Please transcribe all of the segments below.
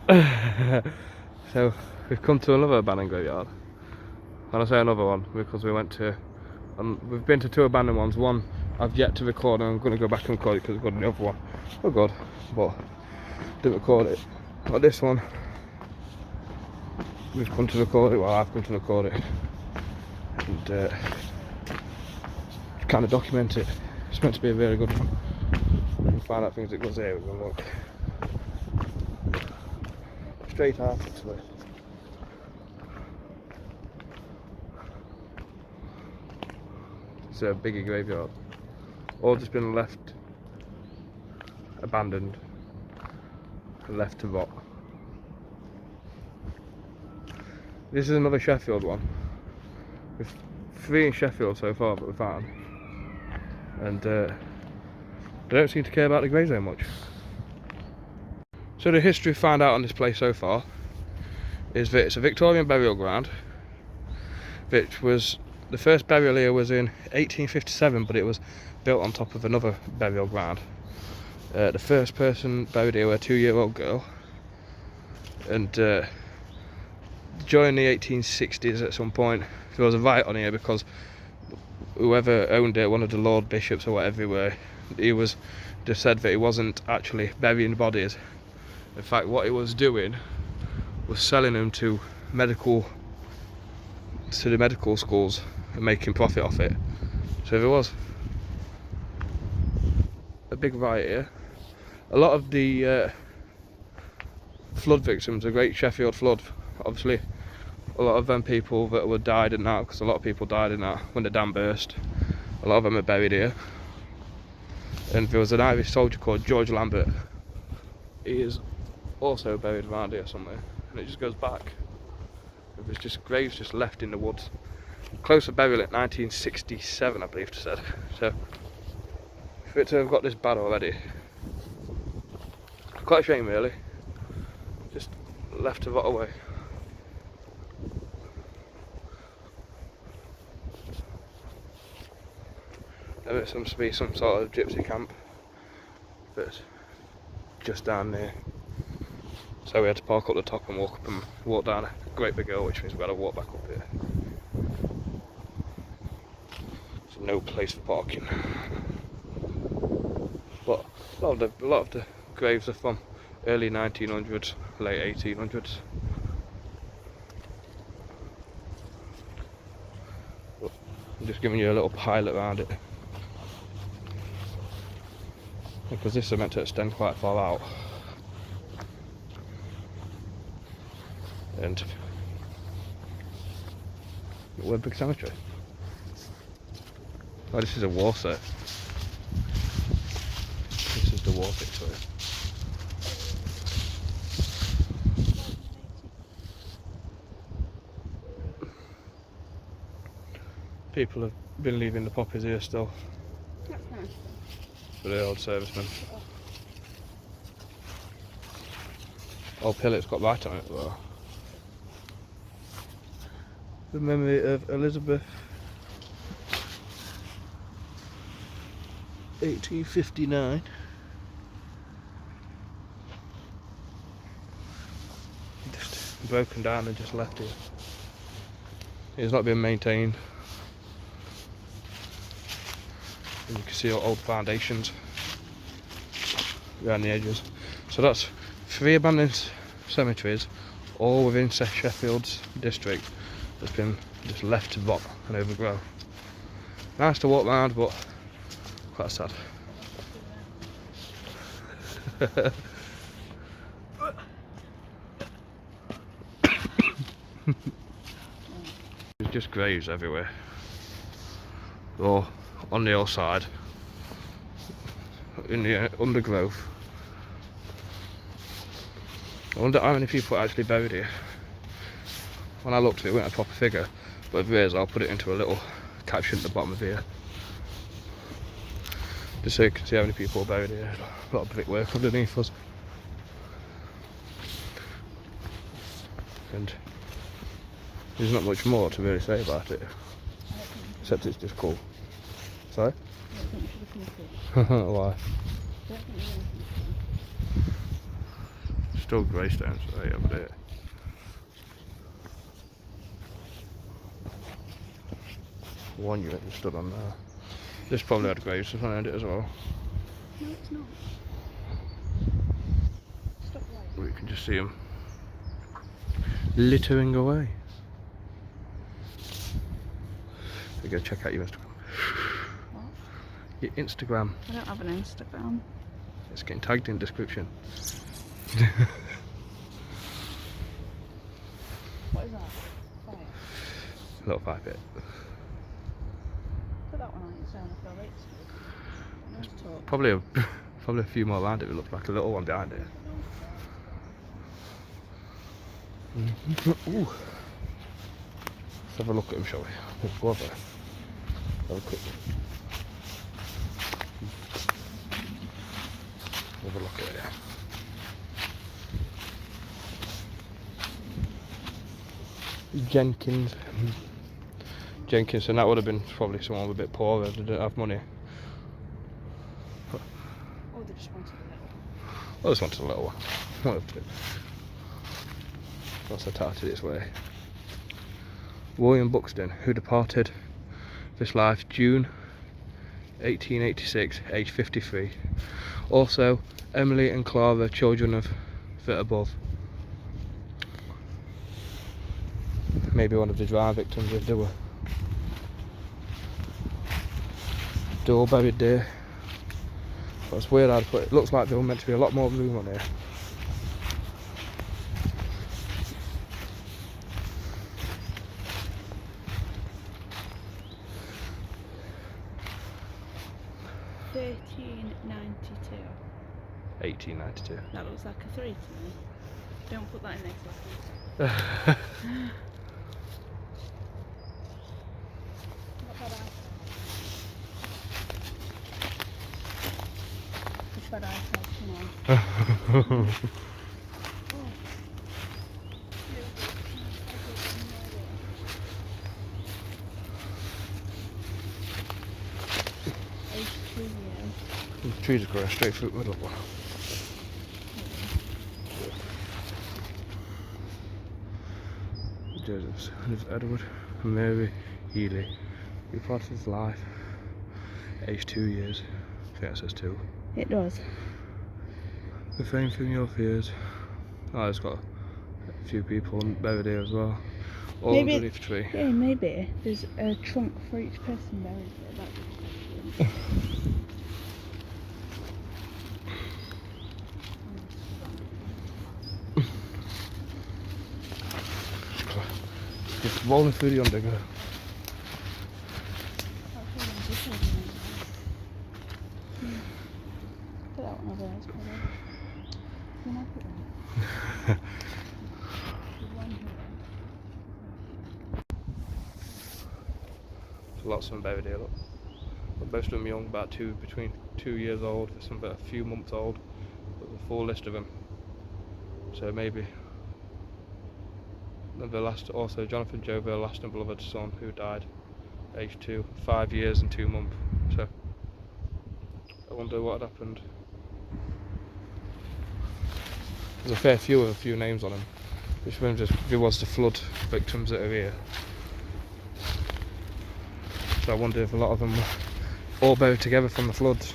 So we've come to another abandoned graveyard, and I say another one because we went to, we've been to two abandoned ones. One I've yet to record, and I'm going to go back and record it because I've got another one. Oh god, but didn't record it. But this one, we've come to record it. Well, I've come to record it and kind of document it. It's meant to be a really good one. We can find out things that goes here. We're going to look straight out into it. It's a bigger graveyard. All just been left abandoned and left to rot. This is another Sheffield one. We've 3 in Sheffield so far that we found, and they don't seem to care about the graves very much. So the history found out on this place so far is that it's a Victorian burial ground, which was, the first burial here was in 1857, but it was built on top of another burial ground. The first person buried here was a 2-year-old girl, and during the 1860s at some point there was a riot on here because whoever owned it, one of the Lord Bishops or whatever he was just said that he wasn't actually burying bodies. In fact, what he was doing was selling them to the medical schools and making profit off it. So there was a big riot here. A lot of the flood victims, the Great Sheffield Flood, obviously a lot of them people that were died in that, because a lot of people died in that when the dam burst, a lot of them are buried here. And there was an Irish soldier called George Lambert. He is also buried around here somewhere, and it just goes back. There's just graves just left in the woods. Closer burial in 1967, I believe it said. So for it to have got this bad already, quite a shame really. Just left to rot away. There seems to be some sort of gypsy camp that's just down there. So we had to park up the top and walk down a great big hill, which means we've got to walk back up here. There's no place for parking. But a lot of the graves are from early 1900s, late 1800s. But I'm just giving you a little pilot around it, because this is meant to extend quite far out. And we're a big cemetery. Oh, this is a war set. This is the war Victoria. People have been leaving the poppies here still. That's nice. For the old servicemen. Old pillet's got right on it as well. The memory of Elizabeth, 1859. Just broken down and just left here. It's not been maintained. And you can see old foundations around the edges. So that's 3 abandoned cemeteries, all within Sheffield's district, that's been just left to rot and overgrow. Nice to walk around, but quite sad. There's just graves everywhere. Or on the other side, in the undergrowth. I wonder how many people are actually buried here. When I looked at it, it wasn't a proper figure, but if there is, I'll put it into a little caption at the bottom of here, just so you can see how many people are buried here. A lot of brickwork underneath us, and there's not much more to really say about it, except it's just cool. Sorry? Why? Still greystones right over there. One unit just stood on there. This probably had graves behind it as well. No, it's not. Stop light. We can just see them littering away. We go check out your Instagram. What? Your Instagram. I don't have an Instagram. It's getting tagged in description. What is that? Fire. Little 5-bit. Put that one on its own. I feel like it's nice talk. Probably a few more around it. It looks like a little one behind it. Ooh. Let's have a look at him, shall we? Let's go over there. Have a quick look. Have a look at it. Jenkins, and that would have been probably someone a bit poorer that didn't have money. Oh, they just wanted a little one. I just wanted a little one. One of two. That's attached its way. William Buxton, who departed this life June 1886, age 53. Also, Emily and Clara, children of the above. Maybe one of the drown victims if they were. They're all buried there. But it's weird how to put it. It looks like there were meant to be a lot more room on here. $13.92. 1892. That looks like a 3 to me. Don't put that in next lesson. Not bad eyesight. It's bad eyesight, come on. Age 2 years. The trees are going straight through the middle. Joseph, son of Edward and Mary Healy, who parted his life, aged 2 years. I think that says 2. It does. Refrain from your fears. Oh, it's got a few people buried here as well. All Maybe underneath the tree. Yeah, maybe there's a trunk for each person buried there. That'd be Just rolling through the underground. Put that one over there. It's quite over. Can I put that? There's one here. There's lots of them buried here, look. But most of them young, between 2 years old, some about a few months old. But the full list of them. So maybe the last, also Jonathan Joe, their last and beloved son, who died aged 2, 5 years and 2 months. So I wonder what had happened. There's a fair few with a few names on them, which means if it was the flood victims that are here. So I wonder if a lot of them were all buried together from the floods.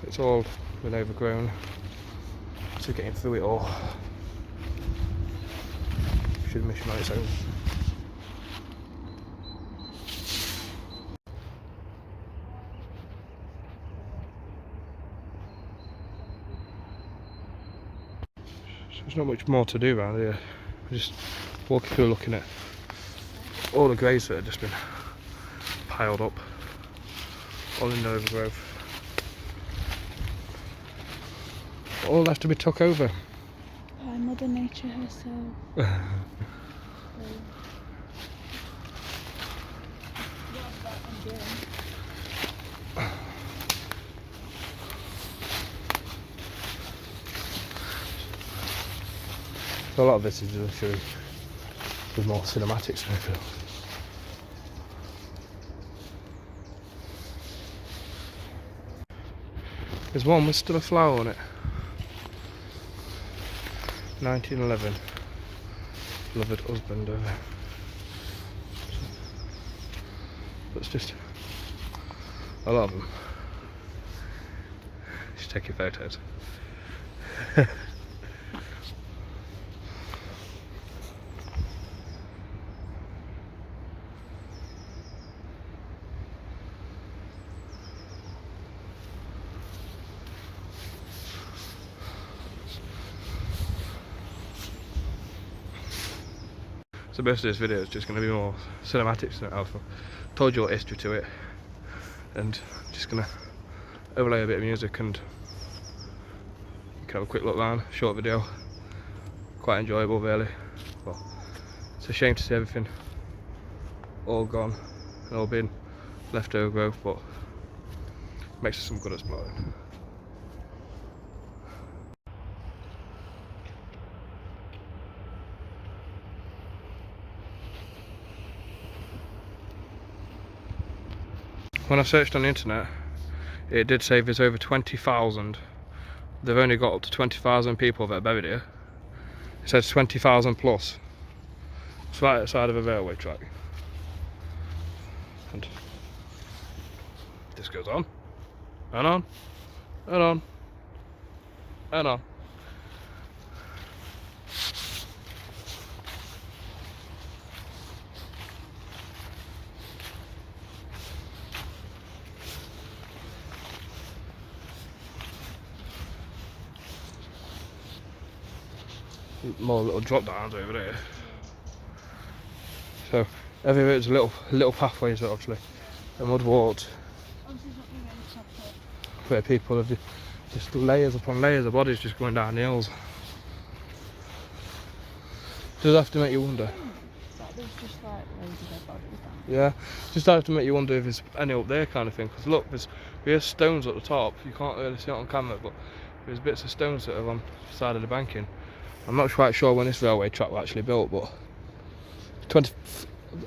It's all been overgrown, so getting through it all should have mission on its own. So there's not much more to do around here. We're just walking through looking at all the graves that have just been piled up, all in the overgrowth. All left to be took over. By Mother Nature herself. So a lot of this is literally with more cinematics, I feel. There's one with still a flower on it. 1911. Beloved husband of. That's just a lot of them. Just take your photos. So most of this video is just going to be more cinematics than I've told you a history to it, and just going to overlay a bit of music and you can have a quick look round, short video, quite enjoyable really. Well, it's a shame to see everything all gone and all been leftover growth, but makes it some good exploring. When I searched on the internet, it did say there's over 20,000. They've only got up to 20,000 people that are buried here. It says 20,000 plus. It's right outside of a railway track. And this goes on, and on, and on, and on. More little drop downs over there. So everywhere there's little pathways, obviously, and mud walks where people have just layers upon layers of bodies just going down the hills. Does have to make you wonder. There's just like loads of dead bodies down. Yeah, just have to make you wonder if there's any up there kind of thing. Because look, there's stones at the top. You can't really see it on camera, but there's bits of stones that are on the side of the banking. I'm not quite sure when this railway track was actually built, but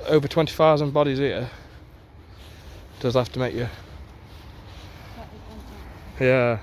over 20,000 bodies here does have to make you. Yeah.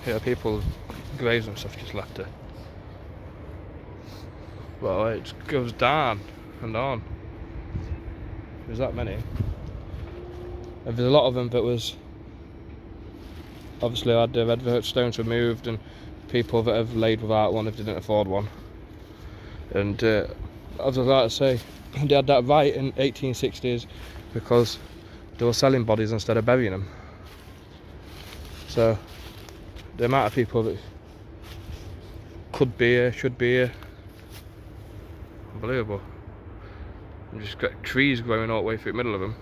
Yeah, people, graves and stuff just left it. Well, it goes down and on. There's that many. And there's a lot of them that was obviously had their red stones removed, and people that have laid without one if they didn't afford one. And I was about to say, they had that right in 1860s because they were selling bodies instead of burying them. So the amount of people that could be here, should be here, unbelievable. And just got trees growing all the way through the middle of them.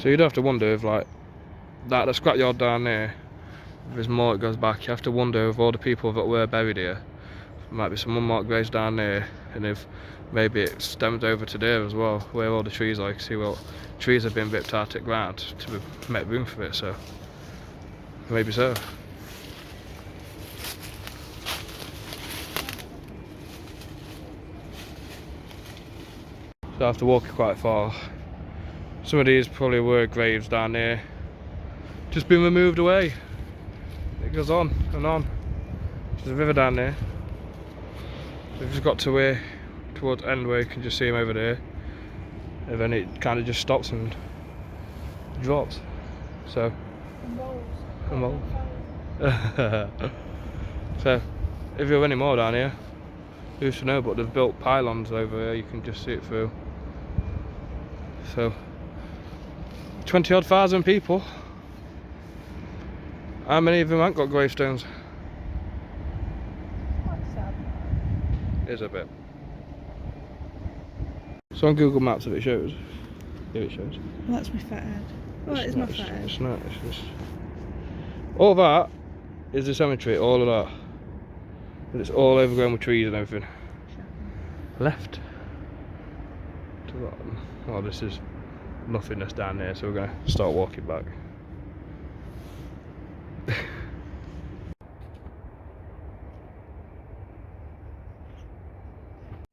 So you'd have to wonder if, like, the scrapyard down there, if there's more that goes back, you have to wonder if all the people that were buried here, there might be some unmarked graves down there, and if maybe it stems over to there as well, where all the trees are. You can see, well, trees have been ripped out at ground to make room for it, so maybe so. So I have to walk quite far. Some of these probably were graves down there, just been removed away. It goes on and on. There's a river down there. We've just got to where, towards the end where you can just see them over there, and then it kind of just stops and drops. So, so if there are any more down here, who's to know, but they've built pylons over here, you can just see it through. So 20 odd thousand people. How many of them haven't got gravestones? Quite sad. Is a bit. So on Google Maps, if it shows, here it shows. Well, that's my fat head. Oh, it's my fat head. It's not. It's just all that is the cemetery. All of that. And it's all overgrown with trees and everything. Left to the bottom. Oh, this is nothingness down there, so we're going to start walking back.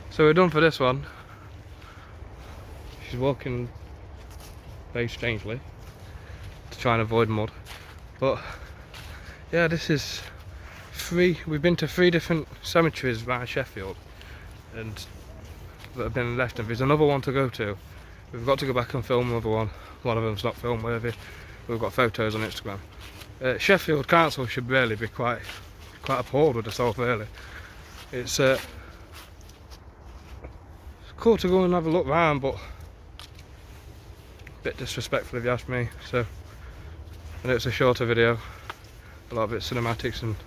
So we're done for this one. She's walking very strangely to try and avoid mud, but yeah, this is we've been to 3 different cemeteries around Sheffield and that have been left, and there's another one to go to. We've got to go back and film another one. One of them's not film worthy. We've got photos on Instagram. Sheffield Council should really be quite appalled with themselves, really. It's cool to go and have a look round, but a bit disrespectful if you ask me. So I know it's a shorter video, a lot of it's cinematics and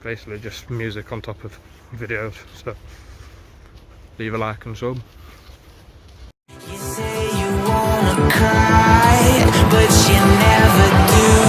basically just music on top of videos, so leave a like and sub. You say you wanna cry, but you never do.